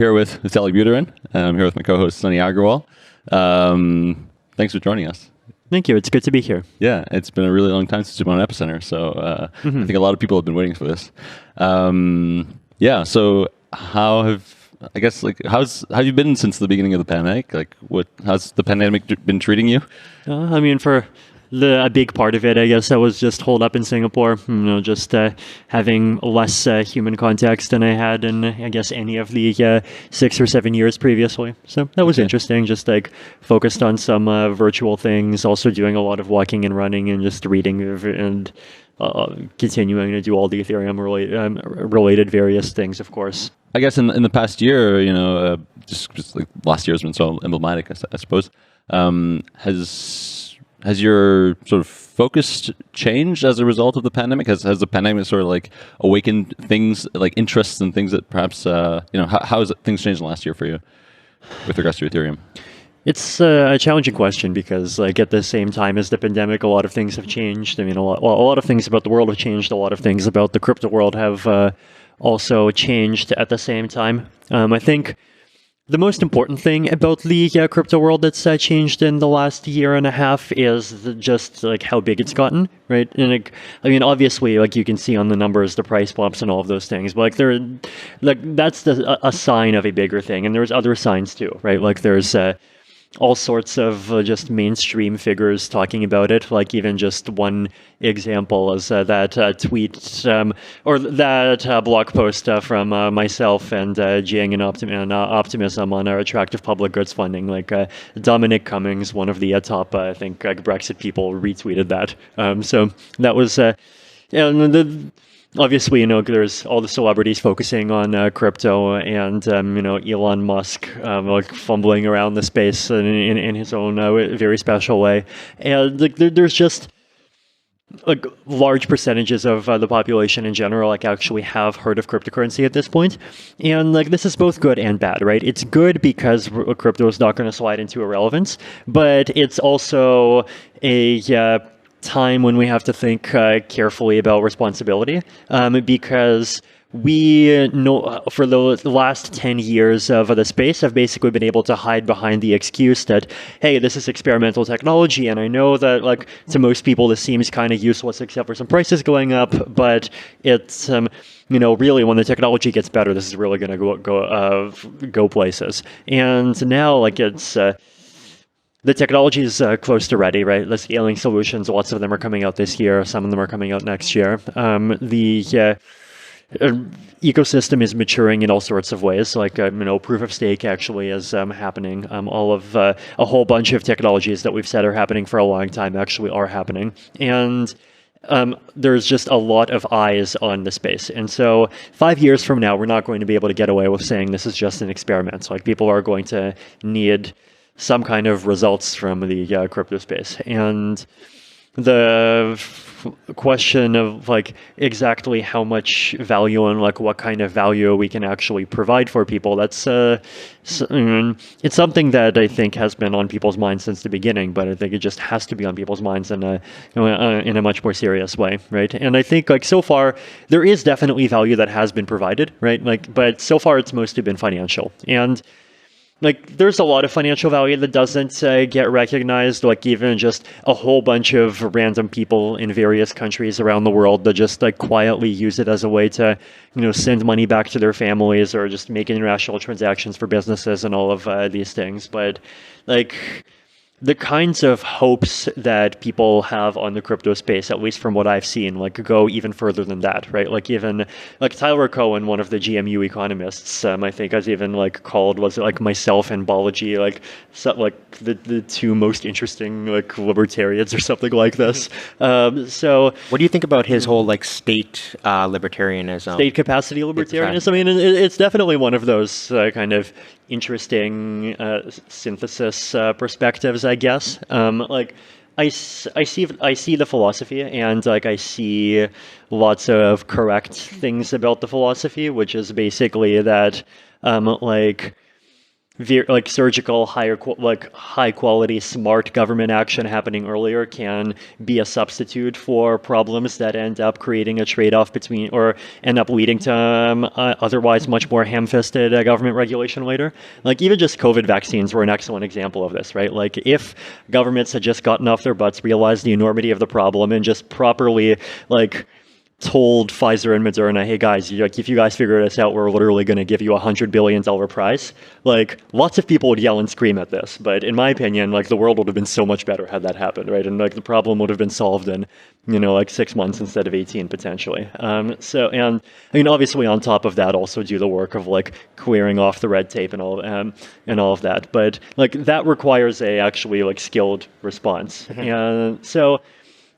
Here with Vitalik Buterin. I'm here with my co-host Sunny Agarwal. Thanks for joining us. Thank you. It's good to be here. Yeah, it's been a really long time since you've been on Epicenter, so I think a lot of people have been waiting for this. Yeah, so how have you been since the beginning of the pandemic? How's the pandemic been treating you? For a big part of it, I guess I was just holed up in Singapore, just having less human context than I had in, I guess, any of the 6 or 7 years previously. So that was interesting, just focused on some virtual things, also doing a lot of walking and running and just reading and continuing to do all the Ethereum related various things, of course. I guess in the past year, just like last year has been so emblematic, I suppose. Has your sort of focus changed as a result of the pandemic? Has the pandemic sort of awakened things like interests and things that perhaps how has things changed in the last year for you with regards to Ethereum? It's a challenging question because, at the same time as the pandemic, a lot of things have changed. I mean, a lot of things about the world have changed. A lot of things about the crypto world have also changed at the same time. I think the most important thing about the crypto world that's changed in the last year and a half is just how big it's gotten, right? And obviously, you can see on the numbers, the price bumps and all of those things, but that's a sign of a bigger thing. And there's other signs too, right? There's all sorts of just mainstream figures talking about it. Even just one example is that tweet or that blog post from myself and Jing and Optimism on our attractive public goods funding. Dominic Cummings, one of the top, I think, Brexit people, retweeted that. So that was obviously, there's all the celebrities focusing on crypto and, Elon Musk fumbling around the space in his own very special way. And there's just large percentages of the population in general actually have heard of cryptocurrency at this point. And this is both good and bad, right? It's good because crypto is not going to slide into irrelevance, but it's also a time when we have to think carefully about responsibility, because we know for the last 10 years of the space have basically been able to hide behind the excuse that, hey, this is experimental technology, and I know that to most people this seems kind of useless except for some prices going up, but it's really when the technology gets better, this is really going to go places. And now it's the technology is close to ready, right? The scaling solutions, lots of them are coming out this year. Some of them are coming out next year. The ecosystem is maturing in all sorts of ways. Proof of stake actually is happening. All of a whole bunch of technologies that we've said are happening for a long time actually are happening. And there's just a lot of eyes on the space. And so 5 years from now, we're not going to be able to get away with saying this is just an experiment. People are going to need some kind of results from the crypto space. And the question of exactly how much value and what kind of value we can actually provide for people, that's it's something that I think has been on people's minds since the beginning, but I think it just has to be on people's minds in a much more serious way, right? And I think so far there is definitely value that has been provided, right? But so far it's mostly been financial. And there's a lot of financial value that doesn't get recognized, even just a whole bunch of random people in various countries around the world that just quietly use it as a way to, send money back to their families or just make international transactions for businesses and all of these things. But the kinds of hopes that people have on the crypto space, at least from what I've seen, go even further than that, right? Even Tyler Cohen, one of the GMU economists, I think has even called, was it myself and Balaji, the two most interesting libertarians or something like this. So what do you think about his whole state libertarianism? State capacity libertarianism? I mean, it's definitely one of those kind of interesting synthesis perspectives, I guess. I see the philosophy, and I see lots of correct things about the philosophy, which is basically that like surgical, high quality, smart government action happening earlier can be a substitute for problems that end up creating a trade-off between, or end up leading to otherwise much more ham-fisted government regulation later. Like even just COVID vaccines were an excellent example of this, right? Like if governments had just gotten off their butts, realized the enormity of the problem, and just properly like told Pfizer and Moderna, hey guys, if you guys figure this out, we're literally going to give you $100 billion prize. Like lots of people would yell and scream at this, but in my opinion, like the world would have been so much better had that happened, right? And like the problem would have been solved in, like 6 months instead of 18 potentially. So, and I mean, obviously on top of that, also do the work of like clearing off the red tape and all of that. But like that requires a actually like skilled response. And so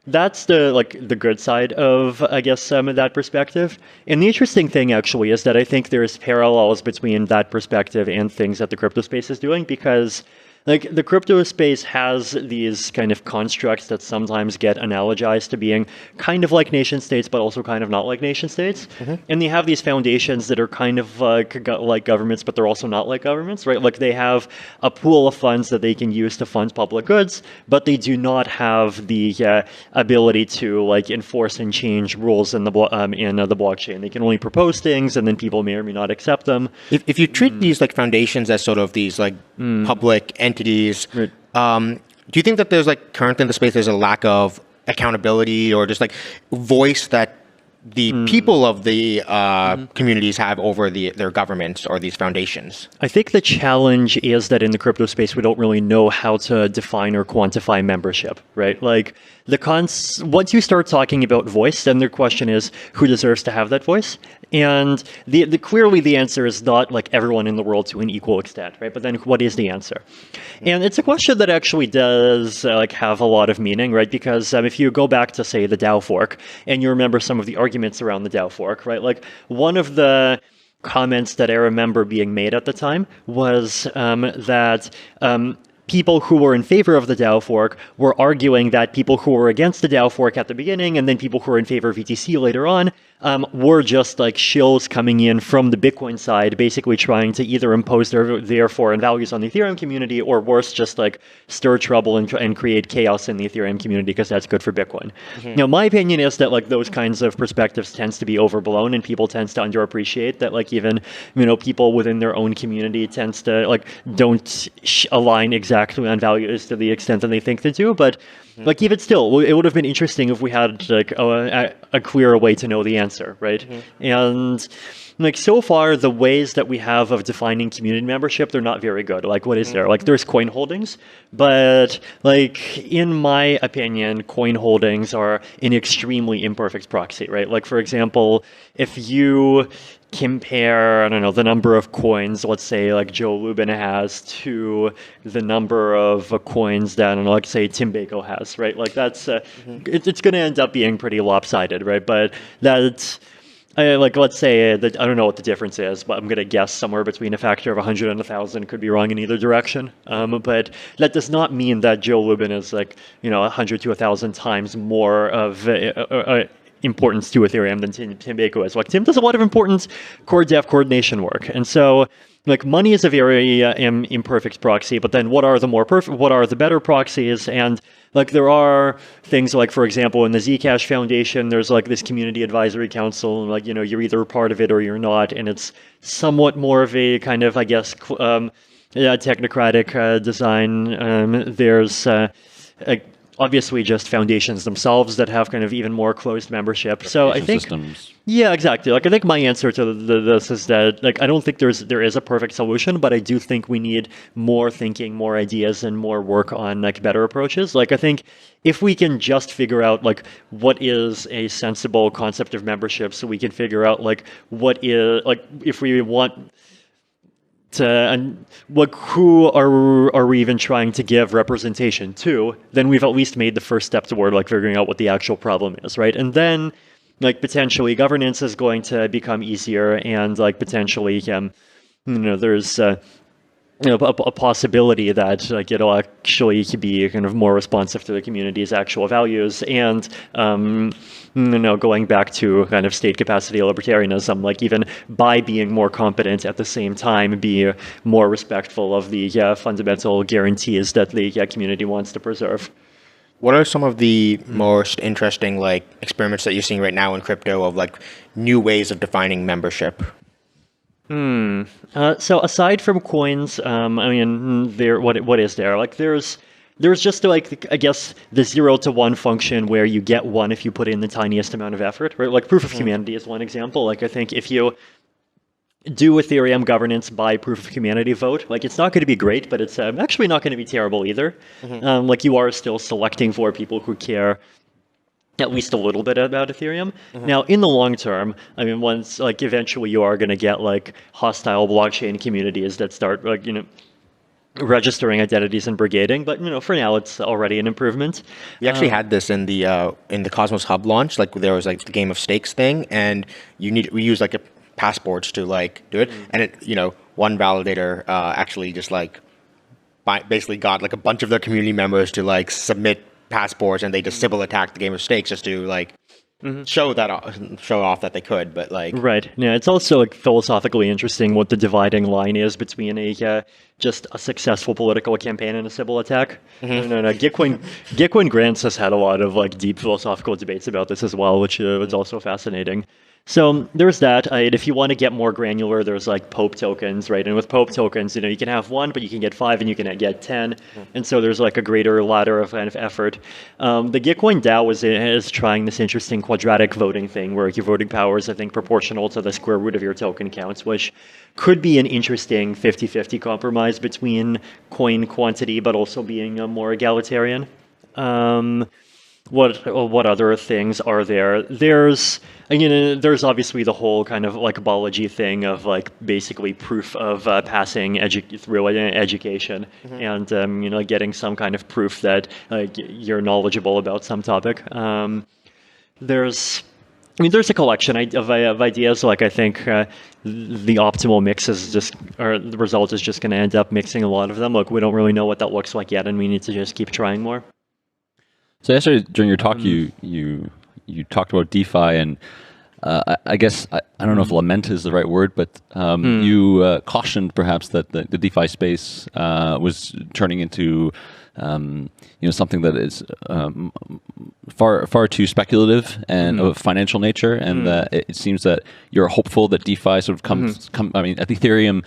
that's the good side of, I guess, that perspective. And the interesting thing actually is that I think there's parallels between that perspective and things that the crypto space is doing, because like the crypto space has these kind of constructs that sometimes get analogized to being kind of like nation states, but also kind of not like nation states. And they have these foundations that are kind of like governments, but they're also not like governments, right? Like they have a pool of funds that they can use to fund public goods, but they do not have the ability to like enforce and change rules in the blockchain. They can only propose things, and then people may or may not accept them. If you treat these like foundations as sort of these like public entities, right. Do you think that there's like currently in the space there's a lack of accountability or just like voice that the people of the communities have over their governments or these foundations? I think the challenge is that in the crypto space, we don't really know how to define or quantify membership, right? Like once you start talking about voice, then the question is who deserves to have that voice? And clearly the answer is not like everyone in the world to an equal extent, right? But then what is the answer? And it's a question that actually does like have a lot of meaning, right? Because if you go back to say the DAO fork and you remember some of the arguments around the DAO fork, right? Like one of the comments that I remember being made at the time was that people who were in favor of the DAO fork were arguing that people who were against the DAO fork at the beginning and then people who were in favor of ETC later on were just like shills coming in from the Bitcoin side, basically trying to either impose their foreign values on the Ethereum community, or worse, just like stir trouble and create chaos in the Ethereum community because that's good for Bitcoin. Now, my opinion is that like those kinds of perspectives tends to be overblown, and people tends to underappreciate that like even people within their own community tends to like don't align exactly on values to the extent that they think they do, but like even still, it would have been interesting if we had like a clearer way to know the answer, right? And like so far, the ways that we have of defining community membership, they're not very good. Like what is there? Like there's coin holdings, but like in my opinion, coin holdings are an extremely imperfect proxy, right? Like for example, if you compare, I don't know, the number of coins, let's say like Joe Lubin has to the number of coins that, I don't know, like say Tim Bako has, right? Like that's, it's going to end up being pretty lopsided, right? But that's, like let's say that, I don't know what the difference is, but I'm going to guess somewhere between a factor of 100 and 1,000. Could be wrong in either direction. But that does not mean that Joe Lubin is like, 100 to 1,000 times more of importance to Ethereum than Tim Bako is. Like Tim does a lot of important core dev coordination work, and so like money is a very imperfect proxy. But then what are the more perfect? What are the better proxies? And like there are things like, for example, in the Zcash Foundation, there's like this community advisory council, and like you're either a part of it or you're not, and it's somewhat more of a kind of, I guess, technocratic design. There's obviously just foundations themselves that have kind of even more closed membership. So I think, yeah, exactly. Like I think my answer to this is that like I don't think there is a perfect solution, but I do think we need more thinking, more ideas, and more work on like better approaches. Like I think if we can just figure out like what is a sensible concept of membership, so we can figure out like what is like if we want and like who are we even trying to give representation to, then we've at least made the first step toward like figuring out what the actual problem is, right? And then like potentially governance is going to become easier, and like potentially there's a possibility that like it'll actually be kind of more responsive to the community's actual values. And going back to kind of state capacity libertarianism, like even by being more competent at the same time, be more respectful of the fundamental guarantees that the community wants to preserve. What are some of the most interesting like experiments that you're seeing right now in crypto of like new ways of defining membership? So aside from coins, I mean, what is there? Like there's just like, I guess, the 0 to 1 function where you get 1 if you put in the tiniest amount of effort, right? Like proof of humanity is one example. Like I think if you do Ethereum governance by proof of humanity vote, like it's not going to be great, but it's actually not going to be terrible either. Like you are still selecting for people who care at least a little bit about Ethereum. Now, in the long term, I mean, once like eventually you are going to get like hostile blockchain communities that start like registering identities and brigading. But for now, it's already an improvement. We actually had this in the Cosmos Hub launch. Like there was like the game of stakes thing, and we use like passports to like do it, and one validator actually just like basically got like a bunch of their community members to like submit passports, and they just Sybil attacked the game of stakes just to like show off that they could. But like right, yeah, it's also like philosophically interesting what the dividing line is between just a successful political campaign and a Sybil attack. Gitcoin Grants has had a lot of like deep philosophical debates about this as well, which is also fascinating. So there's that. If you want to get more granular, there's like Pope tokens, right? And with Pope tokens, you can have 1, but you can get 5 and you can get 10. And so there's like a greater ladder of kind of effort. The Gitcoin DAO is trying this interesting quadratic voting thing where your voting power is, I think, proportional to the square root of your token counts, which could be an interesting 50-50 compromise between coin quantity, but also being more egalitarian. What other things are there? There's obviously the whole kind of like apology thing of like basically proof of passing through education and getting some kind of proof that you're knowledgeable about some topic. There's a collection of ideas. Like I think the optimal mix is the result is just going to end up mixing a lot of them. Like we don't really know what that looks like yet, and we need to just keep trying more. So yesterday during your talk, you talked about DeFi, and I guess I don't know if lament is the right word, but you cautioned perhaps that the DeFi space was turning into something that is far too speculative and of financial nature, and it seems that you're hopeful that DeFi sort of at Ethereum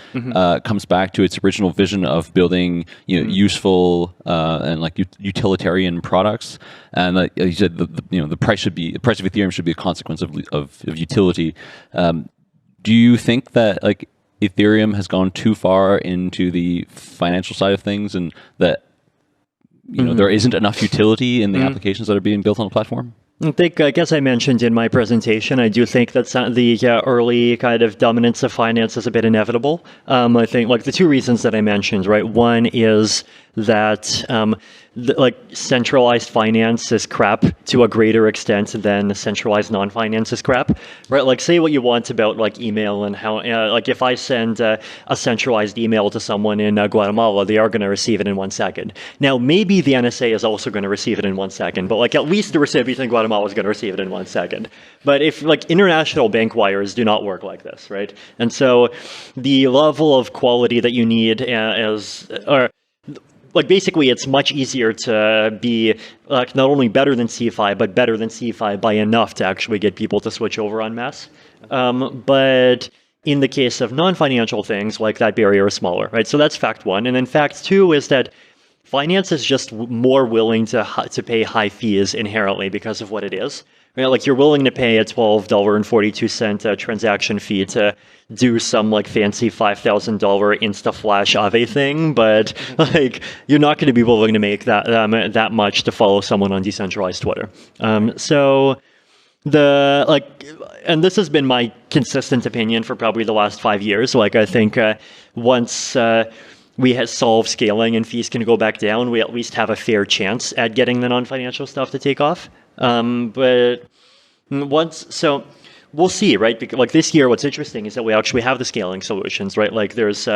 comes back to its original vision of building useful and like utilitarian products, and like you said, the price of Ethereum should be a consequence of utility. Do you think that like Ethereum has gone too far into the financial side of things, and that there isn't enough utility in the applications that are being built on the platform? I guess I mentioned in my presentation, I do think that the early kind of dominance of finance is a bit inevitable. I think like the two reasons that I mentioned, right? One is that like centralized finance is crap to a greater extent than centralized non-finance is crap, right? Like say what you want about like email and how, like if I send a centralized email to someone in Guatemala, they are going to receive it in 1 second. Now, maybe the NSA is also going to receive it in 1 second, but like at least the recipient in Guatemala is going to receive it in 1 second. But if like international bank wires do not work like this, right? And so the level of quality that you need like basically, it's much easier to be like not only better than CeFi, but better than CeFi by enough to actually get people to switch over en masse. But in the case of non-financial things, like that barrier is smaller, right? So that's fact one. And then fact two is that finance is just more willing to pay high fees inherently because of what it is. Right? Like you're willing to pay a $12.42 transaction fee to do some like fancy $5,000 Insta-Flash Aave thing, but like you're not going to be willing to make that much to follow someone on decentralized Twitter. So and this has been my consistent opinion for probably the last 5 years. Like I think once we solve scaling and fees can go back down, we at least have a fair chance at getting the non-financial stuff to take off. But we'll see, right? Because like this year, what's interesting is that we actually have the scaling solutions, right? Like there's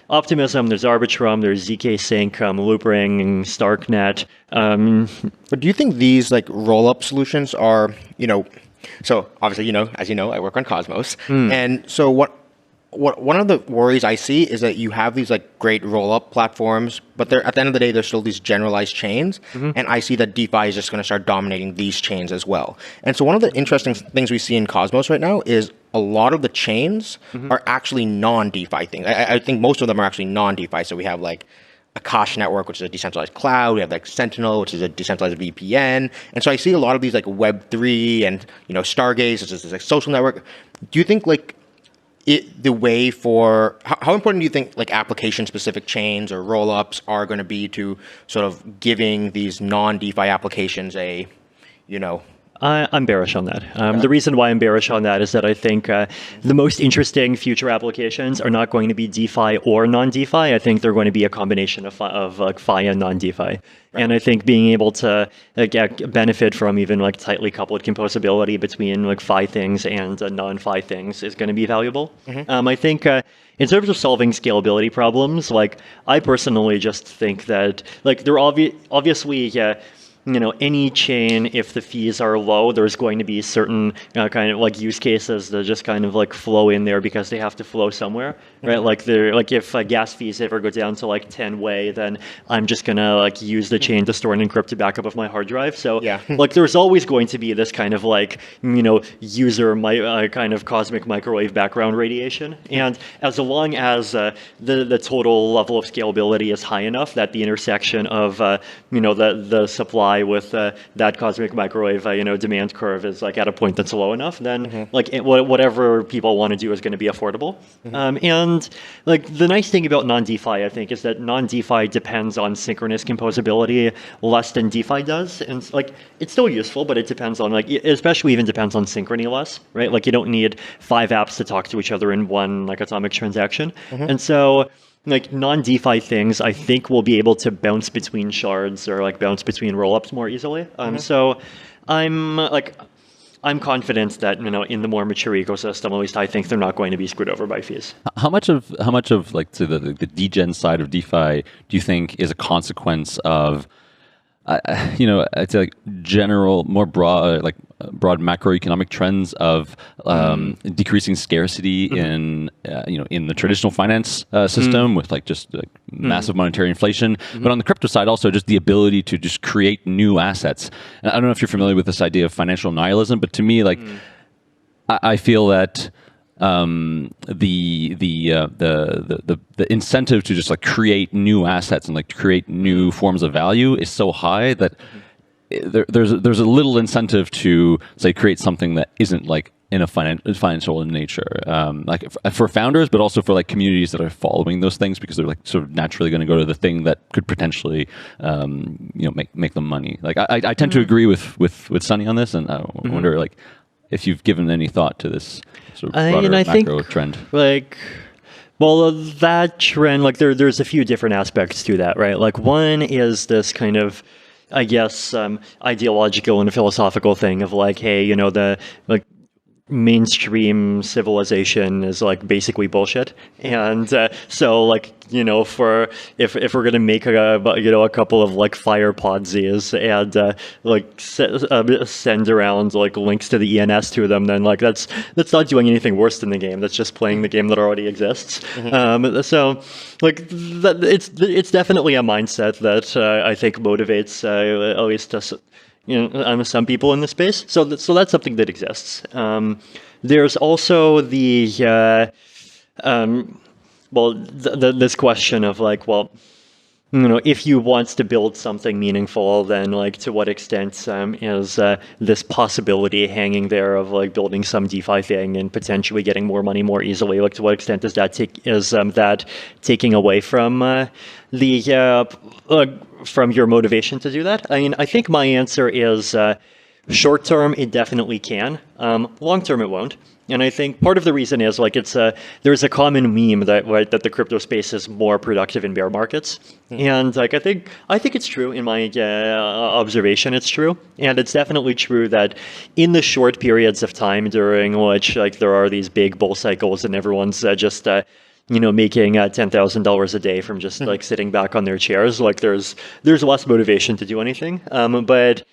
Optimism, there's Arbitrum, there's ZK Sync, Loopring, Starknet. But do you think these like roll-up solutions are, so obviously, as you know, I work on Cosmos, and so what one of the worries I see is that you have these like great roll-up platforms, but they're at the end of the day, there's still these generalized chains, and I see that DeFi is just going to start dominating these chains as well. And so one of the interesting things we see in Cosmos right now is a lot of the chains are actually non-DeFi things. I think most of them are actually non-DeFi. So we have like Akash Network, which is a decentralized cloud. We have like Sentinel, which is a decentralized VPN. And so I see a lot of these like Web3 and Stargaze, which is this like social network. Do you think like the way for how important do you think like application specific chains or rollups are going to be to sort of giving these non-DeFi applications a I'm bearish on that. The reason why I'm bearish on that is that I think the most interesting future applications are not going to be DeFi or non-DeFi. I think they're going to be a combination of like Fi and non-DeFi. Right. And I think being able to benefit from even like tightly coupled composability between like Fi things and non-Fi things is going to be valuable. I think in terms of solving scalability problems, like I personally just think that like they're obviously any chain, if the fees are low, there's going to be certain kind of like use cases that just kind of like flow in there because they have to flow somewhere, right? Like if gas fees ever go down to like 10 Wei, then I'm just gonna like use the chain to store an encrypted backup of my hard drive. So like there's always going to be this kind of like user kind of cosmic microwave background radiation, and as long as the total level of scalability is high enough that the intersection of the supply with that cosmic microwave demand curve is like at a point that's low enough, then like whatever people want to do is going to be affordable. And like the nice thing about non-DeFi, I think, is that non-DeFi depends on synchronous composability less than DeFi does, and like it's still useful, but it depends on like especially even depends on synchrony less, right? Like you don't need 5 apps to talk to each other in one like atomic transaction, and so like non-DeFi things, I think will be able to bounce between shards or like bounce between rollups more easily. So I'm confident that in the more mature ecosystem, at least I think they're not going to be screwed over by fees. How much of like to the degen side of DeFi do you think is a consequence of I'd say like general, more broad macroeconomic trends of decreasing scarcity in the traditional finance system with like just like massive monetary inflation, but on the crypto side also just the ability to just create new assets. And I don't know if you're familiar with this idea of financial nihilism, but to me, like I feel that the incentive to just like create new assets and like create new forms of value is so high that there's a little incentive to say create something that isn't like in a financial in nature, like for founders, but also for like communities that are following those things because they're like sort of naturally going to go to the thing that could potentially make them money. Like I tend to agree with Sunny on this, and I wonder like if you've given any thought to this sort of broader macro trend. Like, well, that trend, like there's a few different aspects to that, right? Like one is this kind of, I guess, ideological and philosophical thing of like, hey, the like mainstream civilization is like basically bullshit, and so like for if we're gonna make a couple of like fire podsies and like send around like links to the ENS to them, then like that's not doing anything worse than the game. That's just playing the game that already exists. So like it's definitely a mindset that I think motivates at least us. Some people in the space. So that's something that exists. There's also the this question of like, well, if you want to build something meaningful, then like to what extent is this possibility hanging there of like building some DeFi thing and potentially getting more money more easily? Like to what extent is that taking away from from your motivation to do that? I mean, I think my answer is short term, it definitely can. Long term, it won't. And I think part of the reason is like there's a common meme that that the crypto space is more productive in bear markets, and like I think it's true in my observation. It's true, and it's definitely true that in the short periods of time during which like there are these big bull cycles and everyone's just making $10,000 a day from just like sitting back on their chairs, like there's less motivation to do anything, but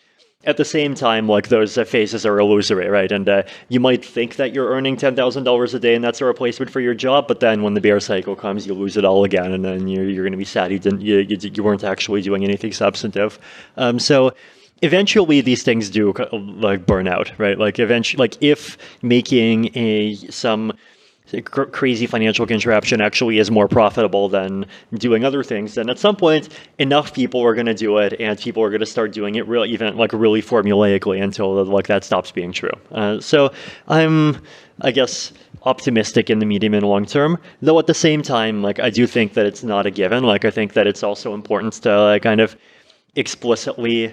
at the same time, like those phases are illusory, right? And you might think that you're earning $10,000 a day and that's a replacement for your job, but then when the bear cycle comes, you lose it all again, and then you're going to be sad you weren't actually doing anything substantive. So eventually, these things do like burn out, right? Like eventually, like if making some crazy financial contraption actually is more profitable than doing other things, then at some point enough people are going to do it, and people are going to start doing it really formulaically until like that stops being true. So I'm, I guess, optimistic in the medium and long term, though at the same time, like I do think that it's not a given. Like I think that it's also important to kind of explicitly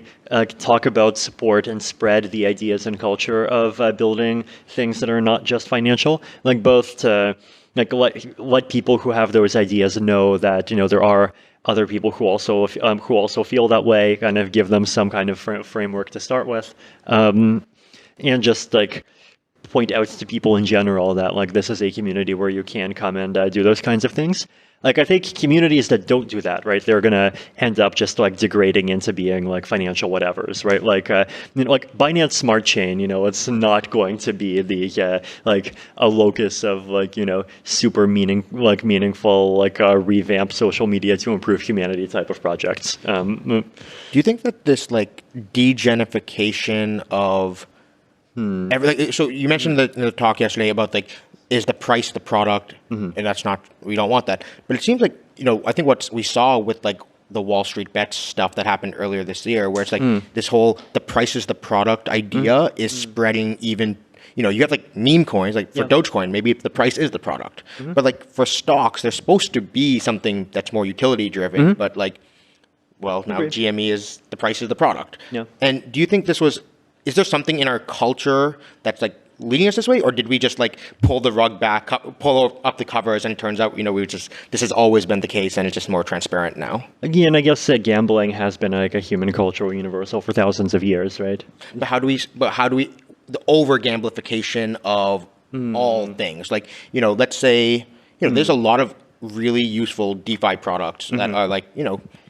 talk about, support, and spread the ideas and culture of building things that are not just financial, like both to like let people who have those ideas know that there are other people who also feel that way, kind of give them some kind of framework to start with, and just like point out to people in general that like this is a community where you can come and do those kinds of things. Like I think communities that don't do that, right, they're gonna end up just like degrading into being like financial whatevers, right? Like like Binance Smart Chain, it's not going to be the like a locus of like super meaningful like revamp social media to improve humanity type of projects. Do you think that this like degenification of everything? So you mentioned the talk yesterday about like, is the price the product? And that's not, we don't want that. But it seems like, I think what we saw with like the Wall Street bets stuff that happened earlier this year, where it's like this whole, the price is the product idea is spreading even, you have like meme coins, like for Dogecoin, maybe the price is the product. But like for stocks, there's supposed to be something that's more utility driven, but like, well, now GME is, the price is the product. Yeah. And do you think is there something in our culture that's like leading us this way, or did we just like pull the rug back, pull up the covers, and it turns out this has always been the case, and it's just more transparent now? Again, I guess gambling has been like a human cultural universal for thousands of years, right? But how do we the over gamblification of all things, like let's say there's a lot of really useful DeFi products that are like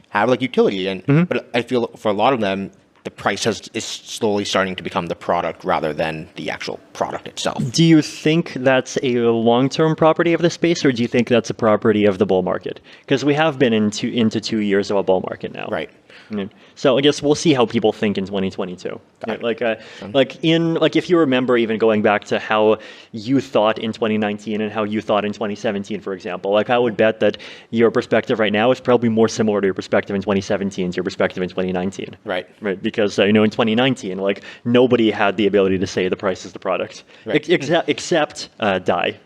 have like utility, and but I feel for a lot of them, the price is slowly starting to become the product rather than the actual product itself. Do you think that's a long-term property of the space, or do you think that's a property of the bull market? Because we have been into 2 years of a bull market now. Right. So I guess we'll see how people think in 2022. Like if you remember, even going back to how you thought in 2019 and how you thought in 2017, for example, like I would bet that your perspective right now is probably more similar to your perspective in 2017 to your perspective in 2019. Right. Because in 2019, like nobody had the ability to say the price is the product, except DAI.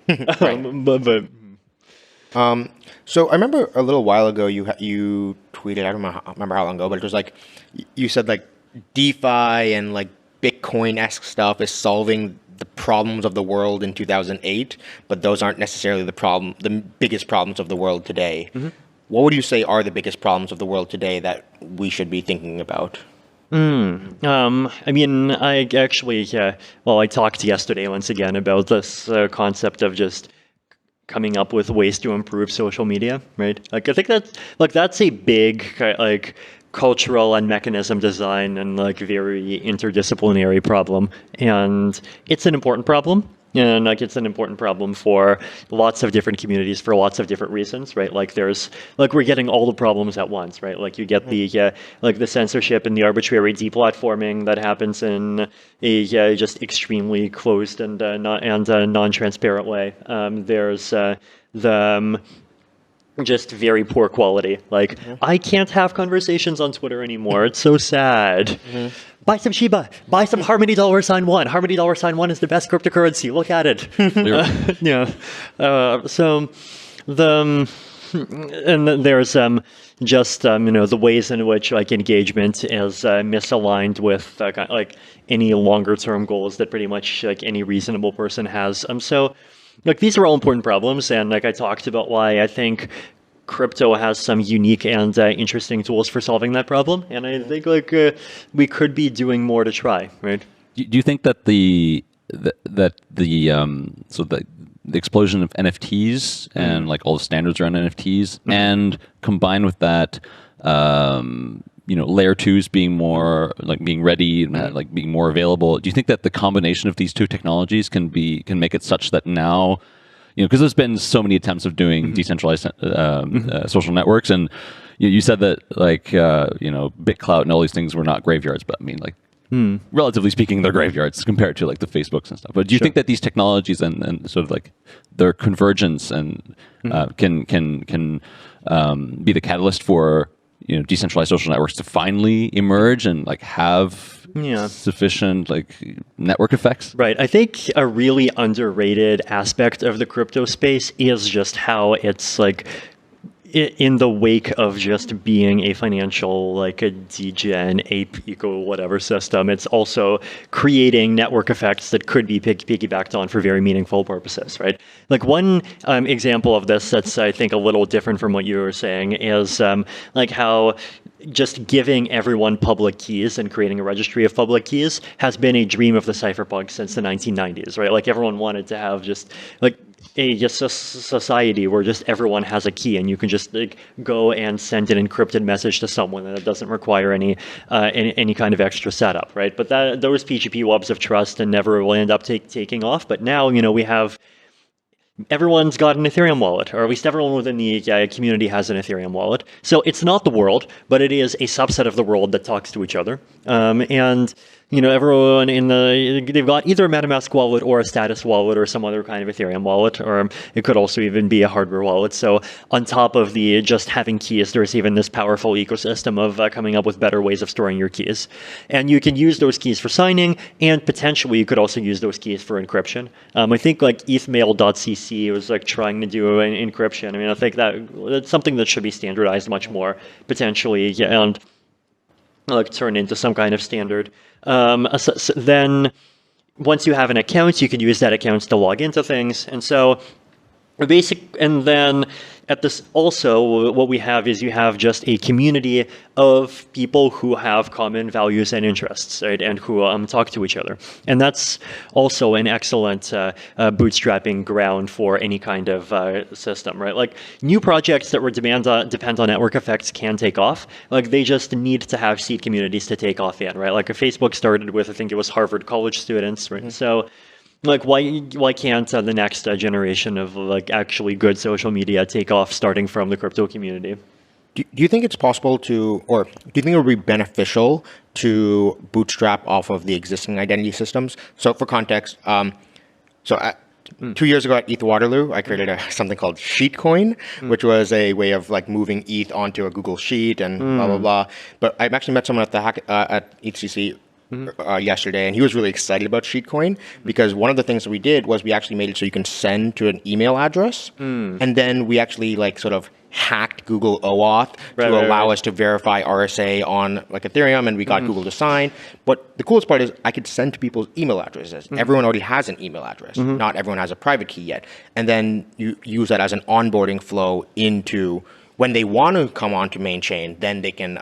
So I remember a little while ago you tweeted, I don't remember how long ago, but it was like you said like DeFi and like Bitcoin-esque stuff is solving the problems of the world in 2008, but those aren't necessarily the biggest problems of the world today. What would you say are the biggest problems of the world today that we should be thinking about? I mean, I actually, I talked yesterday once again about this concept of just coming up with ways to improve social media, right? Like I think that's a big like cultural and mechanism design and like very interdisciplinary problem, and it's an important problem. And like it's an important problem for lots of different communities for lots of different reasons, right? Like we're getting all the problems at once, right? Like you get the like the censorship and the arbitrary deplatforming that happens in a just extremely closed and non-transparent way. There's the just very poor quality. Like I can't have conversations on Twitter anymore. It's so sad. Buy some Shiba. Buy some Harmony $1. Harmony $1 is the best cryptocurrency. Look at it. So and then there's just the ways in which like engagement is misaligned with like any longer term goals that pretty much like any reasonable person has. So like these are all important problems, and like I talked about why I think crypto has some unique and interesting tools for solving that problem, and I think like we could be doing more to try, right? Do you think that the explosion of NFTs and like all the standards around NFTs, and combined with that, layer twos being more like being ready and like being more available, do you think that the combination of these two technologies can make it such that now, because there's been so many attempts of doing decentralized social networks, and you said that like BitClout and all these things were not graveyards, but I mean like relatively speaking, they're graveyards compared to like the Facebooks and stuff. But do you think that these technologies and sort of like their convergence and can be the catalyst for decentralized social networks to finally emerge and like have sufficient like network effects? Right. I think a really underrated aspect of the crypto space is just how it's like in the wake of just being a financial, like a degen, ape, eco, whatever system, it's also creating network effects that could be piggybacked on for very meaningful purposes, right? Like one example of this that's, I think, a little different from what you were saying is like how just giving everyone public keys and creating a registry of public keys has been a dream of the cypherpunks since the 1990s, right? Like everyone wanted to have just like a society where just everyone has a key and you can just like go and send an encrypted message to someone, and it doesn't require any kind of extra setup, right? But those PGP webs of trust and never will end up taking off. But now we have everyone's got an Ethereum wallet, or at least everyone within the community has an Ethereum wallet. So it's not the world, but it is a subset of the world that talks to each other. And everyone they've got either a MetaMask wallet or a Status wallet or some other kind of Ethereum wallet, or it could also even be a hardware wallet. So on top of the just having keys, there's even this powerful ecosystem of coming up with better ways of storing your keys. And you can use those keys for signing, and potentially you could also use those keys for encryption. I think like ethmail.cc was like trying to do an encryption. I mean, I think that's something that should be standardized much more potentially, and like turn into some kind of standard. So then once you have an account, you can use that account to log into things. And so and then at this also what we have is you have just a community of people who have common values and interests, right, and who talk to each other. And that's also an excellent bootstrapping ground for any kind of system, right? Like new projects that depend on network effects can take off. Like they just need to have seed communities to take off in, right? Like a Facebook started with, I think it was Harvard college students, right? So like why can't the next generation of like actually good social media take off starting from the crypto community? Do you think it's possible to, or do you think it would be beneficial to bootstrap off of the existing identity systems? So for context, 2 years ago at ETH Waterloo, I created something called Sheetcoin, which was a way of like moving ETH onto a Google Sheet and blah, blah, blah. But I actually met someone at EthCC yesterday, and he was really excited about Sheetcoin because one of the things that we did was we actually made it so you can send to an email address, and then we actually like sort of hacked Google OAuth to allow us to verify RSA on like Ethereum, and we got Google to sign. But the coolest part is I could send to people's email addresses. Everyone already has an email address. Not everyone has a private key yet. And then you use that as an onboarding flow into when they want to come onto main chain, then they can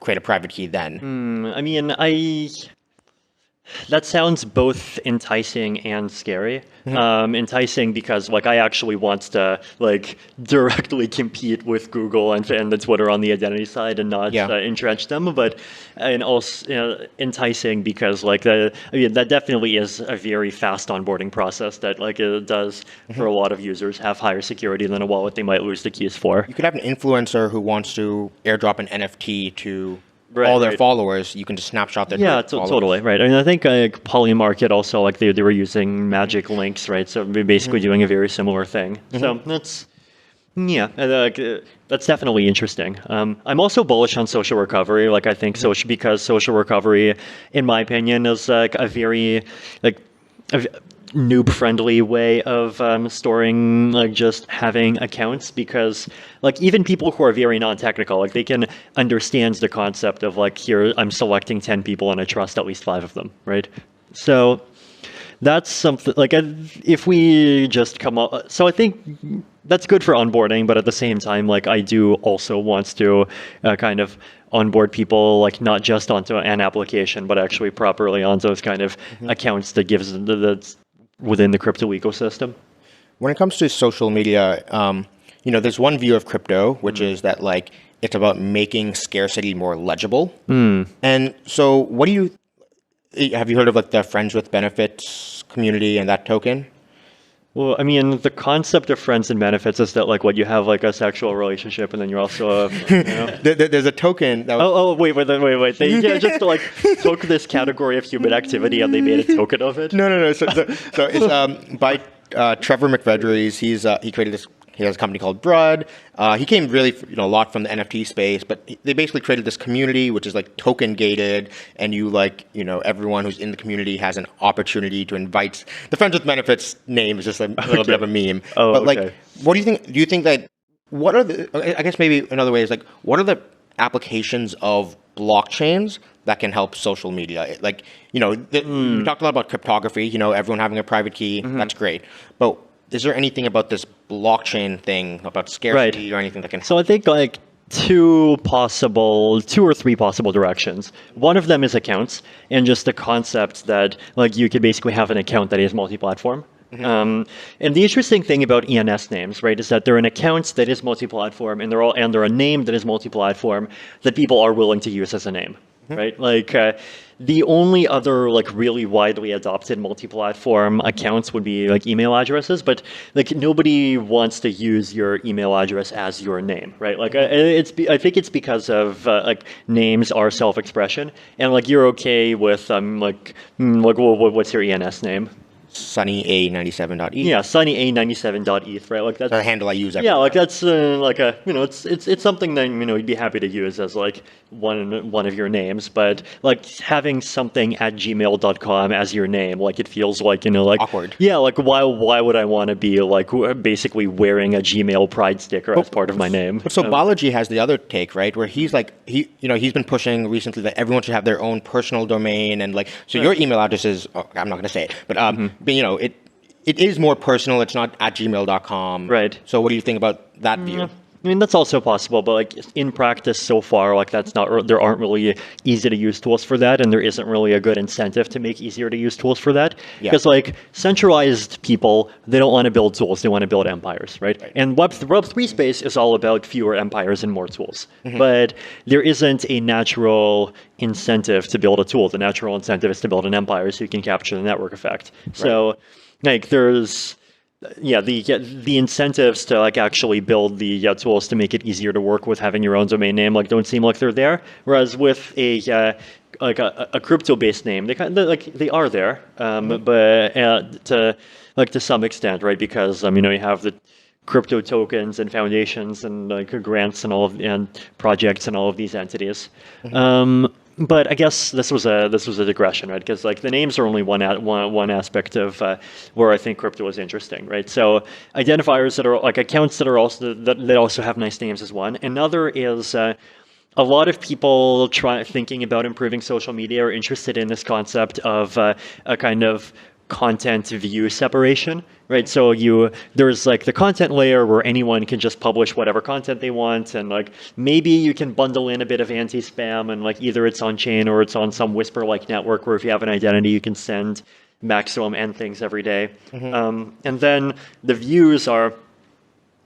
create a private key then. I mean, that sounds both enticing and scary. Enticing because like I actually want to like directly compete with Google and the Twitter on the identity side and not entrench them, and also enticing because like that definitely is a very fast onboarding process that like it does for a lot of users have higher security than a wallet they might lose the keys for. You could have an influencer who wants to airdrop an NFT to all their followers. You can just snapshot their followers. Totally, right. I mean, I think Polymarket also, like they were using magic links, right? So we're basically doing a very similar thing. So that's definitely interesting. I'm also bullish on social recovery. Like I think because social recovery, in my opinion, is like a very noob-friendly way of storing, like just having accounts, because like even people who are very non-technical, like they can understand the concept of like, here I'm selecting 10 people and I trust at least 5 of them, right? So that's something like if we just come up, so I think that's good for onboarding, but at the same time, like I do also want to kind of onboard people, like not just onto an application, but actually properly on those kind of accounts that gives that's within the crypto ecosystem. When it comes to social media, there's one view of crypto, which is that like it's about making scarcity more legible. And so have you heard of like the Friends with Benefits community and that token? Well, I mean, the concept of friends and benefits is that like what you have like a sexual relationship, and then you're also There's a token that wait. They just like took this category of human activity and they made a token of it. No. So it's by Trevor McVedries. He created this. He has a company called Broad. He came really a lot from the NFT space, but they basically created this community which is like token gated, and everyone who's in the community has an opportunity to invite. The Friends with Benefits name is just a little bit of a meme. But like, what do you think? Do you think that what are the? I guess maybe another way is like, what are the applications of blockchains that can help social media? Like, we talked a lot about cryptography. Everyone having a private key. That's great, but is there anything about this blockchain thing, about scarcity or anything that can help? So I think like two or three possible directions. One of them is accounts, and just the concept that like you could basically have an account that is multi-platform. And the interesting thing about ENS names, right, is that they're an account that is multi-platform, and they're a name that is multi-platform that people are willing to use as a name, right? Like the only other like really widely adopted multi-platform accounts would be like email addresses, but like nobody wants to use your email address as your name, right? Like I think it's because of like names are self-expression, and like you're okay with what's your ENS name? SunnyA97.eth. Yeah, SunnyA97.eth, right? Like that's the handle I use. Yeah, like that's like a it's something that you'd be happy to use as like one of your names, but like having something at gmail.com as your name, like it feels like like awkward. Yeah, like why would I want to be like basically wearing a Gmail pride sticker as part of my name? So Balaji has the other take, right, where he's like he's been pushing recently that everyone should have their own personal domain, and like so your email address is I'm not going to say it, but it is more personal. It's not at gmail.com. Right. So what do you think about that view? I mean, that's also possible, but like in practice so far, like there aren't really easy to use tools for that, and there isn't really a good incentive to make easier to use tools for that. Because like centralized people, they don't want to build tools, they want to build empires, right? And Web3 space is all about fewer empires and more tools. But there isn't a natural incentive to build a tool. The natural incentive is to build an empire so you can capture the network effect. So like there's the incentives to like actually build the tools to make it easier to work with having your own domain name like don't seem like they're there. Whereas with a crypto-based name, they are there, but to some extent, right? Because you have the crypto tokens and foundations and like grants and projects and all of these entities. But I guess this was a digression, right? Because like the names are only one aspect of where I think crypto is interesting, right? So identifiers that are like accounts that are also that also have nice names is one. Another is a lot of people thinking about improving social media are interested in this concept of a kind of content view separation, right? So there's like the content layer where anyone can just publish whatever content they want, and like maybe you can bundle in a bit of anti-spam, and like either it's on chain or it's on some Whisper-like network where if you have an identity you can send maximum n things every day. And then the views are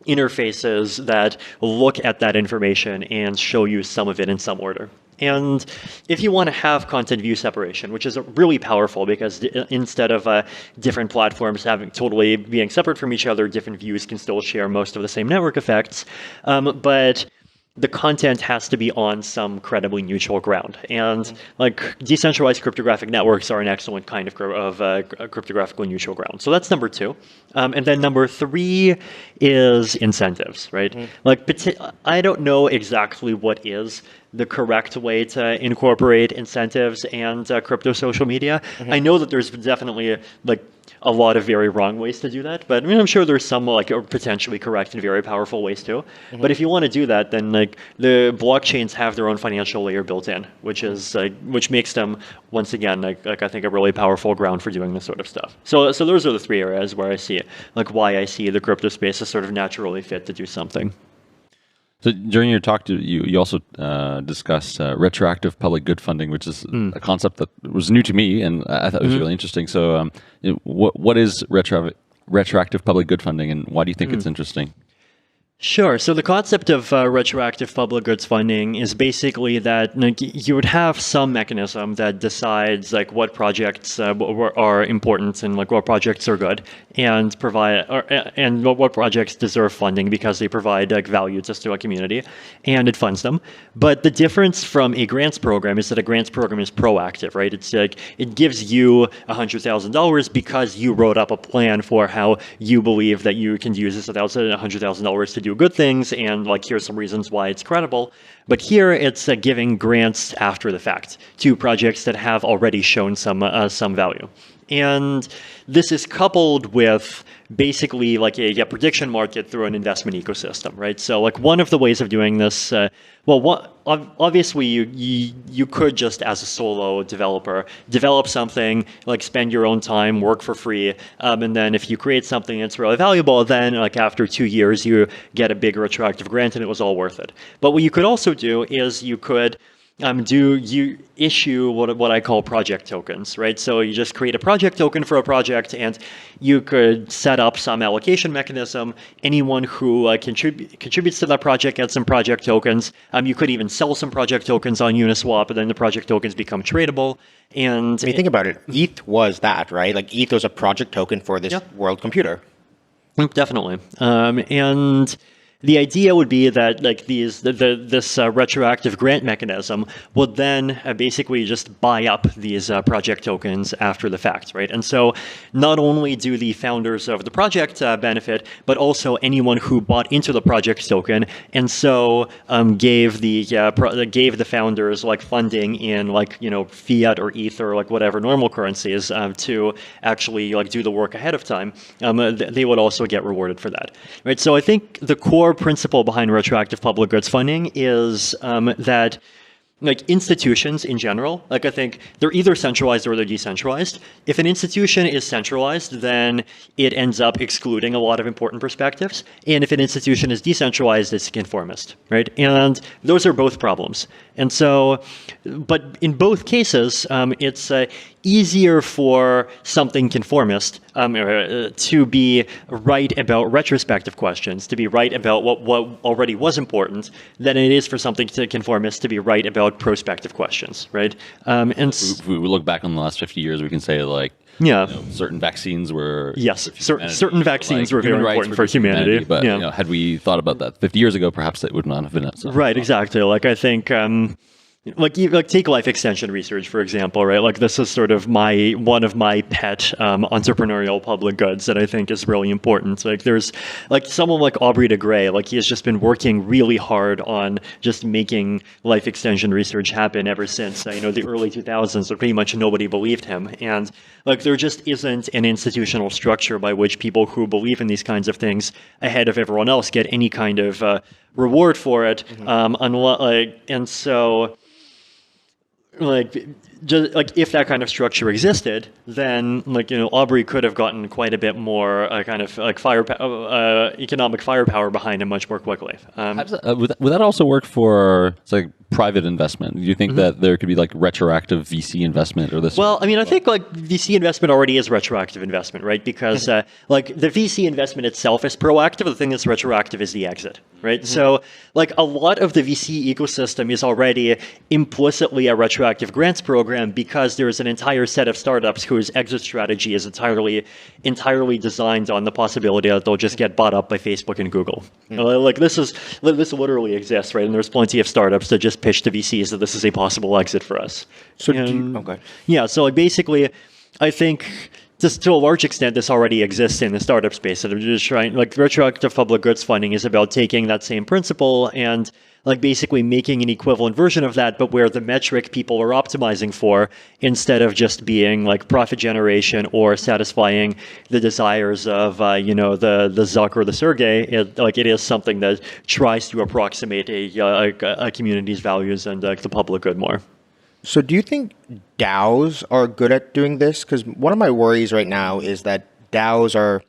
interfaces that look at that information and show you some of it in some order. And if you want to have content view separation, which is really powerful because instead of different platforms totally being separate from each other, different views can still share most of the same network effects. But the content has to be on some credibly neutral ground. And like decentralized cryptographic networks are an excellent kind of cryptographically neutral ground. So that's number two. And then number three is incentives, right? Like I don't know exactly what is the correct way to incorporate incentives and crypto social media. I know that there's definitely like a lot of very wrong ways to do that, but I mean, I'm sure there's some like potentially correct and very powerful ways too. But if you want to do that, then like the blockchains have their own financial layer built in, which makes them once again like I think a really powerful ground for doing this sort of stuff. So those are the three areas where I see like why I see the crypto space as sort of naturally fit to do something. So during your talk, you also discussed retroactive public good funding, which is a concept that was new to me, and I thought it was really interesting. So, what is retroactive public good funding, and why do you think it's interesting? Sure. So the concept of retroactive public goods funding is basically that like, you would have some mechanism that decides like what projects are important and like what projects are good, and what projects deserve funding because they provide like value to a community, and it funds them. But the difference from a grants program is that a grants program is proactive, right? It's like it gives you $100,000 because you wrote up a plan for how you believe that you can use this $100,000 to do good things, and like here's some reasons why it's credible. But here it's giving grants after the fact to projects that have already shown some value. And this is coupled with basically like a prediction market through an investment ecosystem, right? So like one of the ways of doing this, obviously you could just as a solo developer develop something, like spend your own time, work for free, and then if you create something that's really valuable, then like after 2 years you get a big retroactive grant and it was all worth it. But what you could also do is you could you issue what I call project tokens, right? So you just create a project token for a project, and you could set up some allocation mechanism. Anyone who contributes to that project gets some project tokens. You could even sell some project tokens on Uniswap, and then the project tokens become tradable. And when you think about it, ETH was that, right? Like ETH was a project token for this world computer. Definitely. And the idea would be that like this retroactive grant mechanism would then basically just buy up these project tokens after the fact, right? And so not only do the founders of the project benefit, but also anyone who bought into the project token and so gave the founders like funding in like fiat or ETH or like whatever normal currencies to actually like do the work ahead of time. They would also get rewarded for that, right? So I think the core principle behind retroactive public goods funding is that like institutions in general, like I think they're either centralized or they're decentralized. If an institution is centralized, then it ends up excluding a lot of important perspectives. And if an institution is decentralized, it's conformist, right? And those are both problems. And so, but in both cases, it's easier for something conformist to be right about retrospective questions, to be right about what already was important, than it is for something conformist to be right about prospective questions, right? And if we look back on the last 50 years, we can say like, certain vaccines were certain vaccines were very important for humanity. But had we thought about that 50 years ago, perhaps it would not have been it. So. Right, exactly. Like I think. Like take life extension research, for example, right? Like this is sort of one of my pet entrepreneurial public goods that I think is really important. Like there's like someone like Aubrey de Grey, like he has just been working really hard on just making life extension research happen ever since the early 2000s. So pretty much nobody believed him, and like there just isn't an institutional structure by which people who believe in these kinds of things ahead of everyone else get any kind of reward for it. And so. Just like if that kind of structure existed, then Aubrey could have gotten quite a bit more kind of like economic firepower behind him much more quickly. Would that also work for private investment? Do you think that there could be like retroactive VC investment or this? Well, I mean, I think like VC investment already is retroactive investment, right? Because like the VC investment itself is proactive. The thing that's retroactive is the exit, right? So like a lot of the VC ecosystem is already implicitly a retroactive grants program because there is an entire set of startups whose exit strategy is entirely designed on the possibility that they'll just get bought up by Facebook and Google. Like this literally exists, right? And there's plenty of startups that just pitch to VCs that this is a possible exit for us. So, okay. Yeah, so like basically, I think just to a large extent, this already exists in the startup space. And I'm just trying, like, retroactive public goods funding is about taking that same principle and like basically making an equivalent version of that, but where the metric people are optimizing for, instead of just being like profit generation or satisfying the desires of the Zuck or the Sergey, it is something that tries to approximate a community's values and the public good more. So do you think DAOs are good at doing this? Because one of my worries right now is that DAOs are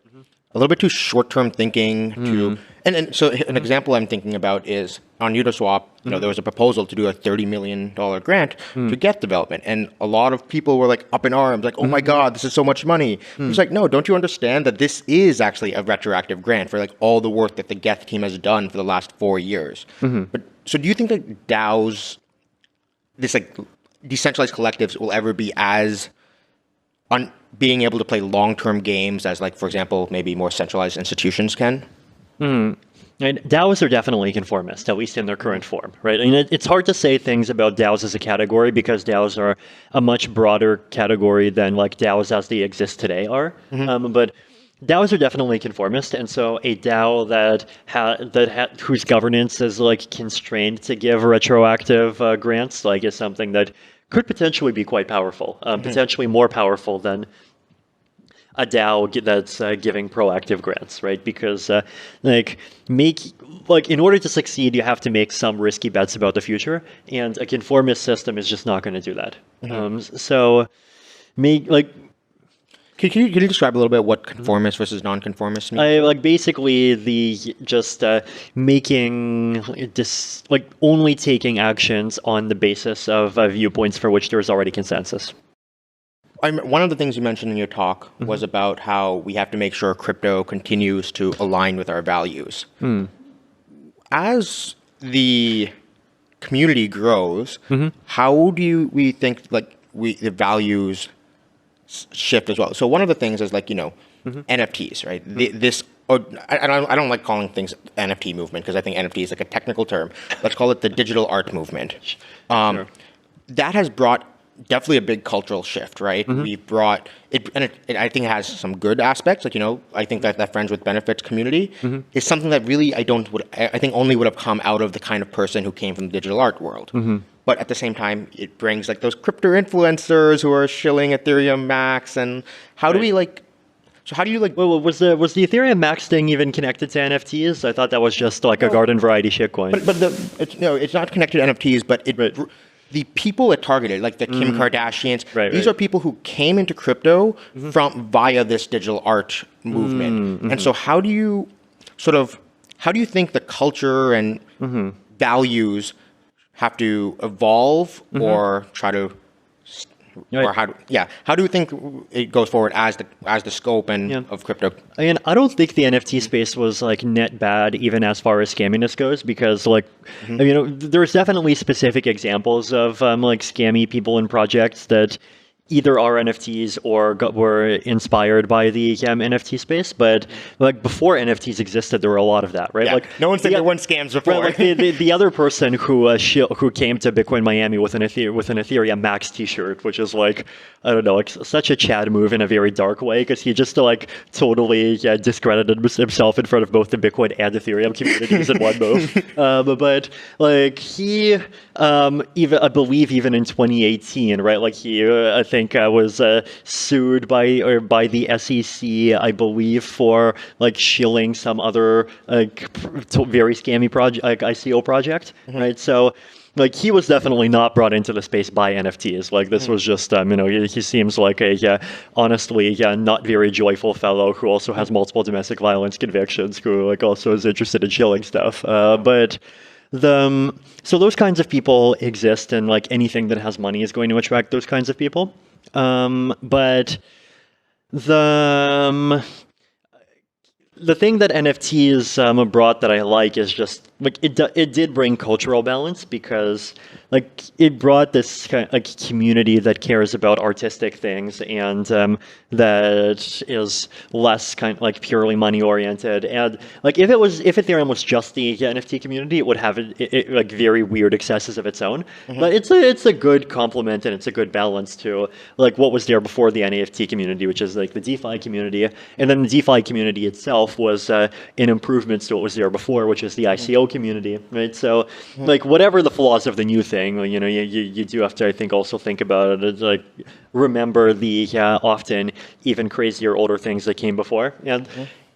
a little bit too short-term thinking. And so an example I'm thinking about is on Uniswap, there was a proposal to do a $30 million grant to Geth development. And a lot of people were like up in arms, like, oh my God, this is so much money. It's like, no, don't you understand that this is actually a retroactive grant for like all the work that the Geth team has done for the last 4 years? But so do you think that DAOs, this like decentralized collectives, will ever be as on being able to play long-term games as, like, for example, maybe more centralized institutions can? And DAOs are definitely conformist, at least in their current form, right? I mean, it's hard to say things about DAOs as a category because DAOs are a much broader category than like DAOs as they exist today are. But DAOs are definitely conformist, and so a DAO whose governance is like constrained to give retroactive grants, like, is something that could potentially be quite powerful, potentially more powerful than a DAO that's giving proactive grants, right? Because in order to succeed, you have to make some risky bets about the future, and a conformist system is just not going to do that. Can you describe a little bit what conformist versus non-conformist means? Basically only taking actions on the basis of viewpoints for which there is already consensus. One of the things you mentioned in your talk was about how we have to make sure crypto continues to align with our values. As the community grows, how do we think the values shift as well? So one of the things is NFTs, right? I don't like calling things NFT movement because I think NFT is like a technical term. Let's call it the digital art movement. Sure. That has brought definitely a big cultural shift, right? We've brought it, and I think it has some good aspects. I think that Friends with Benefits community is something that really I think only would have come out of the kind of person who came from the digital art world. But at the same time, it brings like those crypto influencers who are shilling Ethereum Max, and how do we So how do you Well, was the Ethereum Max thing even connected to NFTs? I thought that was just like a garden variety shitcoin. But it's not connected to NFTs. But the people it targeted, like the Kim Kardashians, these are people who came into crypto via this digital art movement. And so how do you think the culture and values have to evolve or try to, or how do you think it goes forward as the scope of crypto? And I don't think the NFT space was like net bad even as far as scamminess goes, because there's definitely specific examples of scammy people and projects that either are NFTs or were inspired by the NFT space. But before NFTs existed, there were a lot of that, right? Yeah. No one said there weren't scams before. Right, the other person who came to Bitcoin Miami with an Ethereum Max T-shirt, which is such a Chad move in a very dark way, because he just totally discredited himself in front of both the Bitcoin and Ethereum communities in one move. But he even I believe even in 2018, right? I think was sued by the SEC, I believe, for shilling some other very scammy project, ICO project, right? So he was definitely not brought into the space by NFTs. This was just he seems like a honestly not very joyful fellow who also has multiple domestic violence convictions, who also is interested in shilling stuff, but. So those kinds of people exist, and anything that has money is going to attract those kinds of people. But the thing that NFTs brought that I like is just like it did bring cultural balance, because like it brought this kind of, like, community that cares about artistic things, and that is less kind of like purely money oriented. And like if Ethereum was just the NFT community, it would have like very weird excesses of its own. But it's a good complement, and it's a good balance to like what was there before the NFT community, which is like the DeFi community, and then the DeFi community itself was an improvement to what was there before, which is the ICO community, right? So like whatever the flaws of the new thing, you know, you do have to, I think, also think about it, like remember the often even crazier older things that came before. And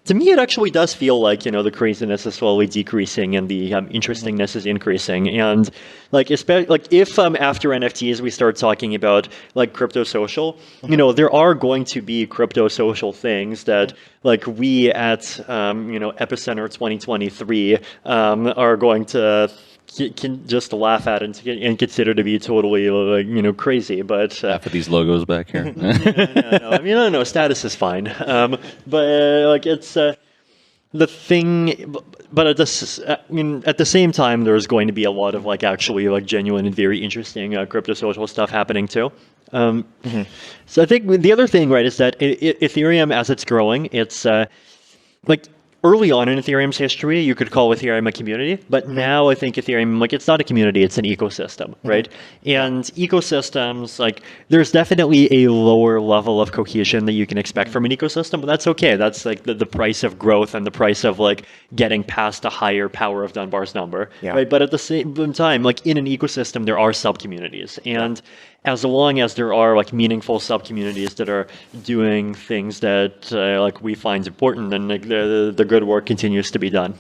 to me, it actually does feel like, you know, the craziness is slowly decreasing and the interestingness is increasing. And like, especially like if after NFTs we start talking about like crypto social, you know, there are going to be crypto social things that like we at you know, Epicenter 2023 are going to can just laugh at and consider to be totally like, you know, crazy. But laugh at these logos back here. no. I mean, no, status is fine. But like it's the thing. But at this, I mean, at the same time, there's going to be a lot of like actually like genuine and very interesting crypto social stuff happening too. So I think the other thing, right, is that Ethereum, as it's growing, it's like early on in Ethereum's history, you could call Ethereum a community, but now I think Ethereum, like, it's not a community, it's an ecosystem, right? And ecosystems, like, there's definitely a lower level of cohesion that you can expect from an ecosystem, but that's okay. That's like the price of growth and the price of like getting past a higher power of Dunbar's number, right? But at the same time, like in an ecosystem, there are sub-communities, and as long as there are like meaningful sub-communities that are doing things that like we find important, then like the good work continues to be done.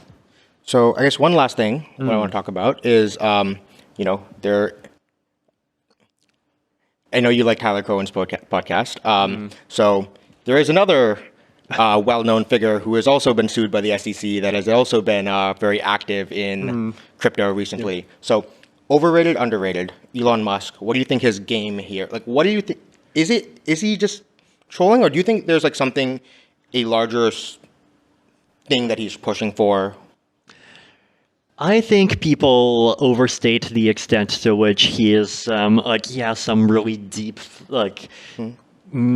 So I guess one last thing what I want to talk about is, you know, I know you like Tyler Cohen's podcast. So there is another well-known figure who has also been sued by the SEC that has also been very active in crypto recently. So overrated, underrated, Elon Musk, what do you think his game here? Like, what do you think? Is he just trolling, or do you think there's like something, a larger thing that he's pushing for? I think people overstate the extent to which he is like he has some really deep like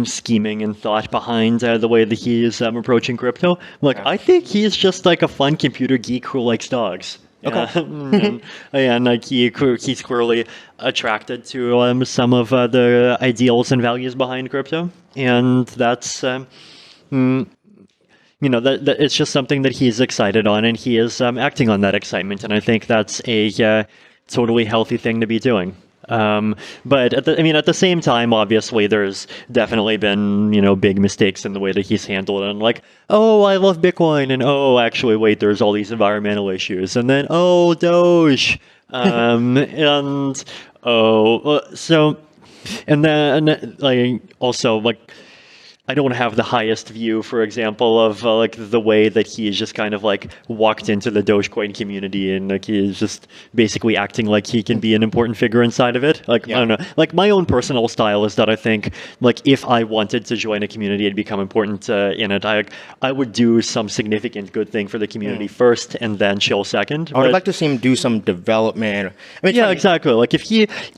scheming and thought behind the way that he is approaching crypto. Like, I think he's just like a fun computer geek who likes dogs. Okay. and like he's clearly attracted to some of the ideals and values behind crypto, and that's you know, that it's just something that he's excited on, and he is acting on that excitement, and I think that's a totally healthy thing to be doing. But at the same time, obviously, there's definitely been, you know, big mistakes in the way that he's handled it. And like, oh, I love Bitcoin, and oh, actually, wait, there's all these environmental issues, and then oh, Doge, and oh, so, and then like also like, I don't have the highest view, for example, of like the way that he's just kind of like walked into the Dogecoin community, and like he's just basically acting like he can be an important figure inside of it. Like, I don't know, like my own personal style is that I think like if I wanted to join a community and become important in it, I would do some significant good thing for the community first, and then chill second. I would like to see him do some development. I mean, yeah, exactly. Like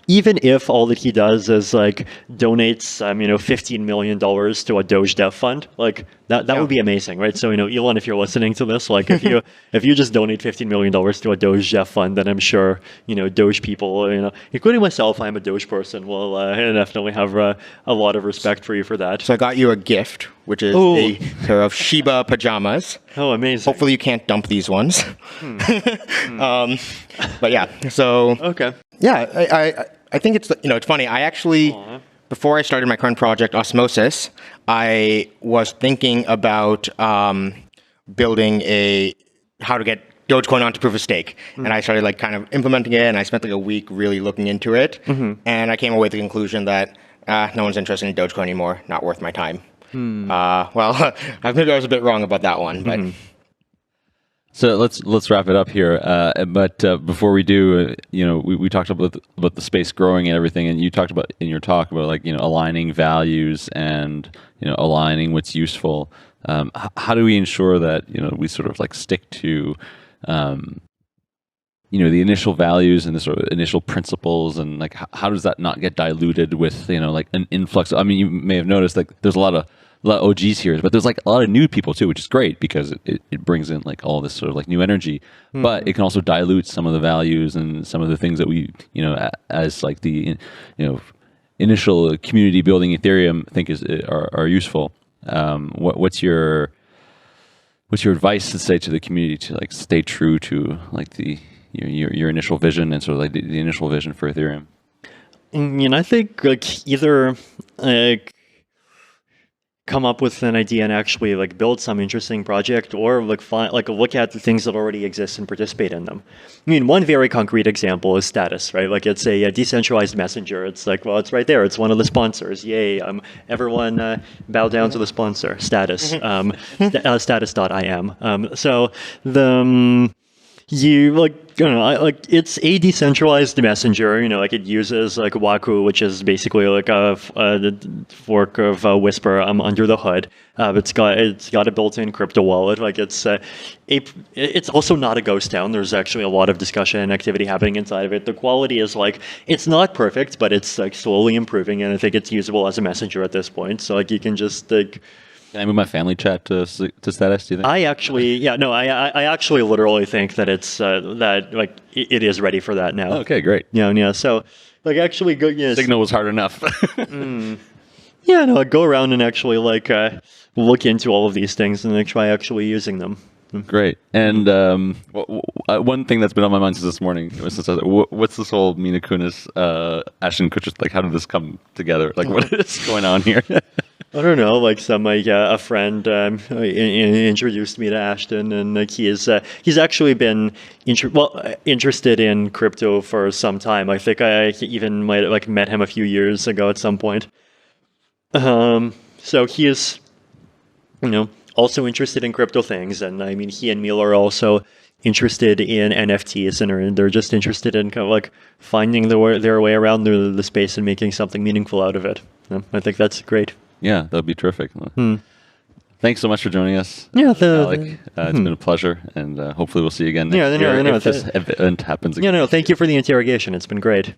even if all that he does is like donates, you know, $15 million to a Doge dev fund, like that would be amazing, right? So, you know, Elon, if you're listening to this, like if you just donate $15 million to a Doge dev fund, then I'm sure, you know, Doge people, you know, including myself, I'm a Doge person, will definitely have a lot of respect for you for that. So I got you a gift, which is a pair of Shiba pajamas. Oh, amazing. Hopefully you can't dump these ones. But yeah, so okay. Yeah, I think it's, you know, it's funny. I actually, before I started my current project, Osmosis, I was thinking about building how to get Dogecoin onto proof of stake. And I started like kind of implementing it, and I spent like a week really looking into it. And I came away with the conclusion that no one's interested in Dogecoin anymore, not worth my time. Well, maybe I was a bit wrong about that one, but... So let's wrap it up here. But before we do, you know, we talked about the space growing and everything, and you talked about in your talk about like, you know, aligning values and, you know, aligning what's useful. how do we ensure that we sort of like stick to the initial values and the sort of initial principles, and like how does that not get diluted with like an influx? I mean, you may have noticed like there's a lot of OGs here, but there's like a lot of new people too, which is great because it brings in like all this sort of like new energy, but it can also dilute some of the values and some of the things that we as like the initial community building Ethereum think are useful. What's your advice to say to the community to like stay true to like your initial vision and sort of like the initial vision for Ethereum? I think like either like come up with an idea and actually like build some interesting project, or like look at the things that already exist and participate in them. I mean, one very concrete example is Status, right? Like it's a decentralized messenger. It's like, well, it's right there. It's one of the sponsors. Yay! Everyone bow down to the sponsor. Status. Status.im. So the it's a decentralized messenger. Like it uses like Waku, which is basically like the fork of Whisper under the hood. It's got a built-in crypto wallet. Like it's also not a ghost town. There's actually a lot of discussion and activity happening inside of it. The quality is like, it's not perfect, but it's like slowly improving, and I think it's usable as a messenger at this point. So like you can just like. Can I move my family chat to Status, do you think? I actually literally think that it's that like it is ready for that now. Okay, great. Yeah. So like actually go. Yes. Signal was hard enough. Yeah, no, go around and actually like look into all of these things and then try actually using them. Great. And one thing that's been on my mind since this morning was what's this whole Mina Kunis, Ashton Kutcher, like how did this come together? Like what is going on here? I don't know, like a friend introduced me to Ashton, and like he's actually been interested in crypto for some time. I think I even might have like met him a few years ago at some point. So he is, also interested in crypto things, and I mean he and Mila are also interested in NFTs, and they're just interested in kind of like finding their way around the space and making something meaningful out of it. I think that's great. Yeah, that would be terrific. Thanks so much for joining us. Yeah, Alec. It's been a pleasure, and hopefully we'll see you again next year if this event happens again. Thank you for the interrogation. It's been great.